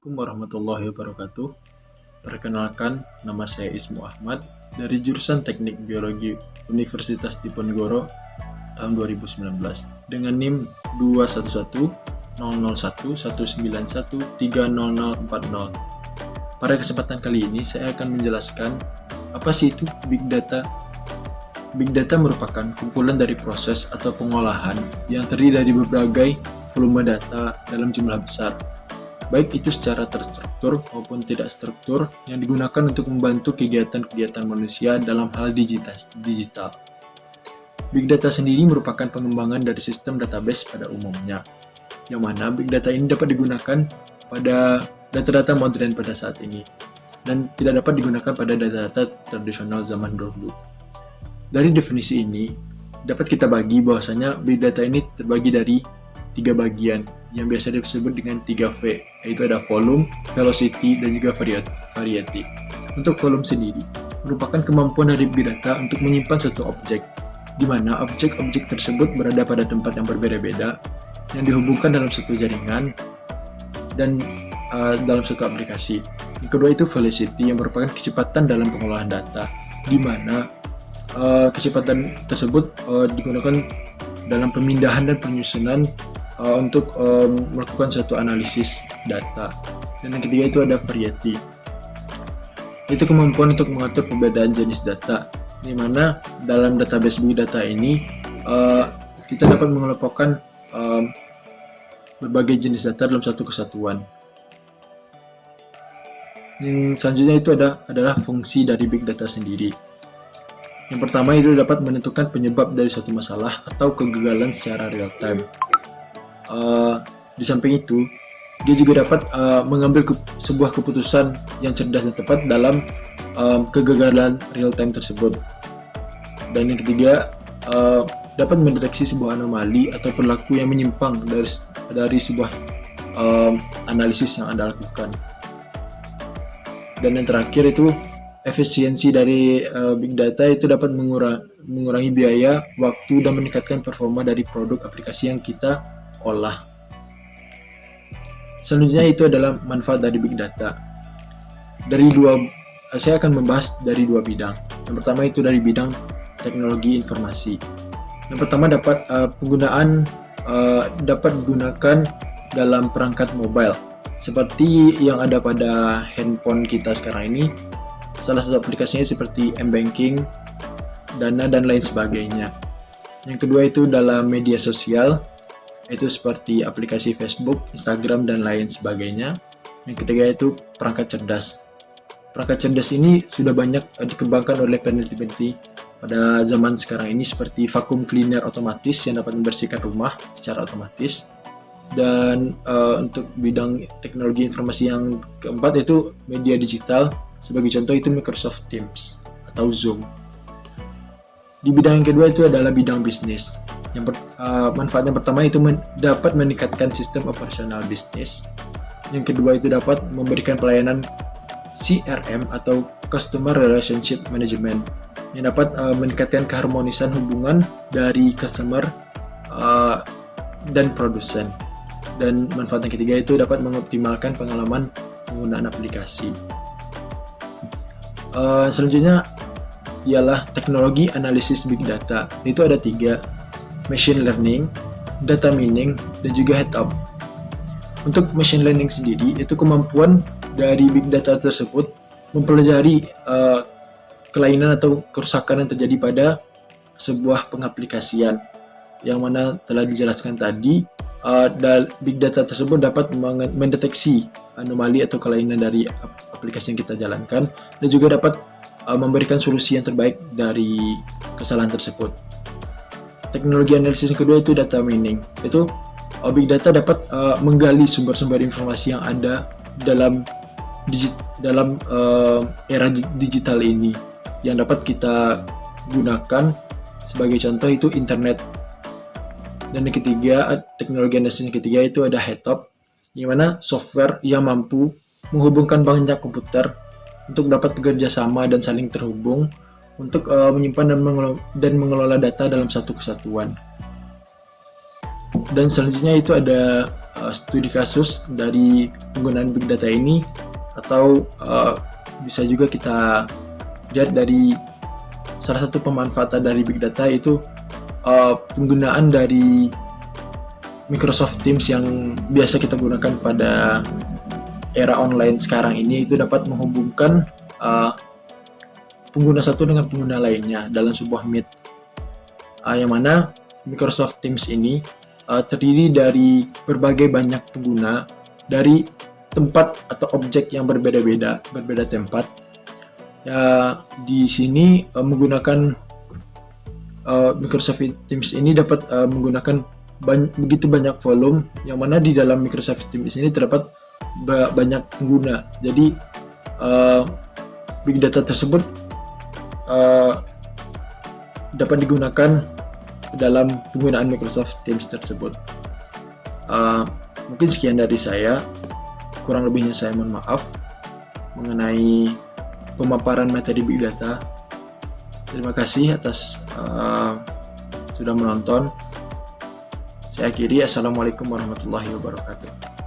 Assalamualaikum warahmatullahi wabarakatuh. Perkenalkan, nama saya Ismu Ahmad dari jurusan Teknik Biologi Universitas Diponegoro tahun 2019 dengan NIM 2110011913040. Pada kesempatan kali ini saya akan menjelaskan apa sih itu Big Data. Big Data merupakan kumpulan dari proses atau pengolahan yang terdiri dari berbagai volume data dalam jumlah besar, baik itu secara terstruktur maupun tidak struktur, yang digunakan untuk membantu kegiatan-kegiatan manusia dalam hal digital. Big Data sendiri merupakan pengembangan dari sistem database pada umumnya, yang mana Big Data ini dapat digunakan pada data-data modern pada saat ini, dan tidak dapat digunakan pada data-data tradisional zaman dahulu. Dari definisi ini, dapat kita bagi bahwasanya Big Data ini terbagi dari 3 bagian yang biasa disebut dengan 3V, yaitu ada volume, velocity, dan juga variety. Untuk volume sendiri merupakan kemampuan dari Big Data untuk menyimpan suatu objek, di mana objek-objek tersebut berada pada tempat yang berbeda-beda yang dihubungkan dalam satu jaringan dan dalam suatu aplikasi. Yang kedua itu velocity, yang merupakan kecepatan dalam pengolahan data, di mana kecepatan tersebut digunakan dalam pemindahan dan penyusunan untuk melakukan suatu analisis data. Dan yang ketiga itu ada variety, itu kemampuan untuk mengatur perbedaan jenis data, di mana dalam database Big Data ini kita dapat mengelompokkan berbagai jenis data dalam satu kesatuan. Yang selanjutnya itu adalah fungsi dari Big Data sendiri. Yang pertama itu dapat menentukan penyebab dari suatu masalah atau kegagalan secara real time. Di samping itu, dia juga dapat mengambil sebuah keputusan yang cerdas dan tepat dalam kegagalan real time tersebut. Dan yang ketiga, dapat mendeteksi sebuah anomali atau perilaku yang menyimpang dari sebuah analisis yang Anda lakukan. Dan yang terakhir itu efisiensi dari Big Data itu dapat mengurangi biaya, waktu, dan meningkatkan performa dari produk aplikasi yang kita olah. Selanjutnya itu adalah manfaat dari Big Data. Saya akan membahas dari 2 bidang. Yang pertama itu dari bidang teknologi informasi. Yang pertama dapat digunakan dalam perangkat mobile, seperti yang ada pada handphone kita sekarang ini. Salah satu aplikasinya seperti M-Banking, Dana, dan lain sebagainya. Yang kedua itu dalam media sosial, itu seperti aplikasi Facebook, Instagram, dan lain sebagainya. Yang ketiga itu perangkat cerdas. Perangkat cerdas ini sudah banyak dikembangkan oleh peneliti-peneliti pada zaman sekarang ini, seperti vacuum cleaner otomatis yang dapat membersihkan rumah secara otomatis. Dan untuk bidang teknologi informasi yang keempat itu media digital. Sebagai contoh itu Microsoft Teams atau Zoom. Di bidang yang kedua itu adalah bidang bisnis. Manfaat yang pertama itu dapat meningkatkan sistem operasional bisnis. Yang kedua itu dapat memberikan pelayanan CRM atau Customer Relationship Management, yang dapat meningkatkan keharmonisan hubungan dari customer dan produsen. Dan manfaat yang ketiga itu dapat mengoptimalkan pengalaman penggunaan aplikasi. Selanjutnya ialah teknologi analisis Big Data. Itu ada 3: machine learning, data mining, dan juga head up. Untuk machine learning sendiri, itu kemampuan dari Big Data tersebut mempelajari kelainan atau kerusakan yang terjadi pada sebuah pengaplikasian, yang mana telah dijelaskan tadi. Big Data tersebut dapat mendeteksi anomali atau kelainan dari aplikasi yang kita jalankan, dan juga dapat memberikan solusi yang terbaik dari kesalahan tersebut. Teknologi analisis yang kedua itu data mining. Itu Big Data dapat menggali sumber-sumber informasi yang ada dalam era digital ini, yang dapat kita gunakan. Sebagai contoh itu internet. Dan yang ketiga, teknologi analisis yang ketiga itu ada head up, yang mana software yang mampu menghubungkan banyak komputer untuk dapat bekerja sama dan saling terhubung untuk menyimpan dan mengelola data dalam satu kesatuan. Dan selanjutnya itu ada studi kasus dari penggunaan big data ini, atau bisa juga kita lihat dari salah satu pemanfaatan dari big data itu penggunaan dari Microsoft Teams yang biasa kita gunakan pada era online sekarang ini, itu dapat menghubungkan pengguna satu dengan pengguna lainnya dalam sebuah meet, yang mana Microsoft Teams ini terdiri dari berbagai banyak pengguna dari tempat atau objek yang berbeda tempat. Ya, di sini menggunakan Microsoft Teams ini dapat menggunakan begitu banyak volume, yang mana di dalam Microsoft Teams ini terdapat banyak pengguna. Jadi big data tersebut dapat digunakan dalam penggunaan Microsoft Teams tersebut. Mungkin sekian dari saya, kurang lebihnya saya mohon maaf mengenai pemaparan materi big data. Terima kasih atas sudah menonton. Saya akhiri. Assalamualaikum warahmatullahi wabarakatuh.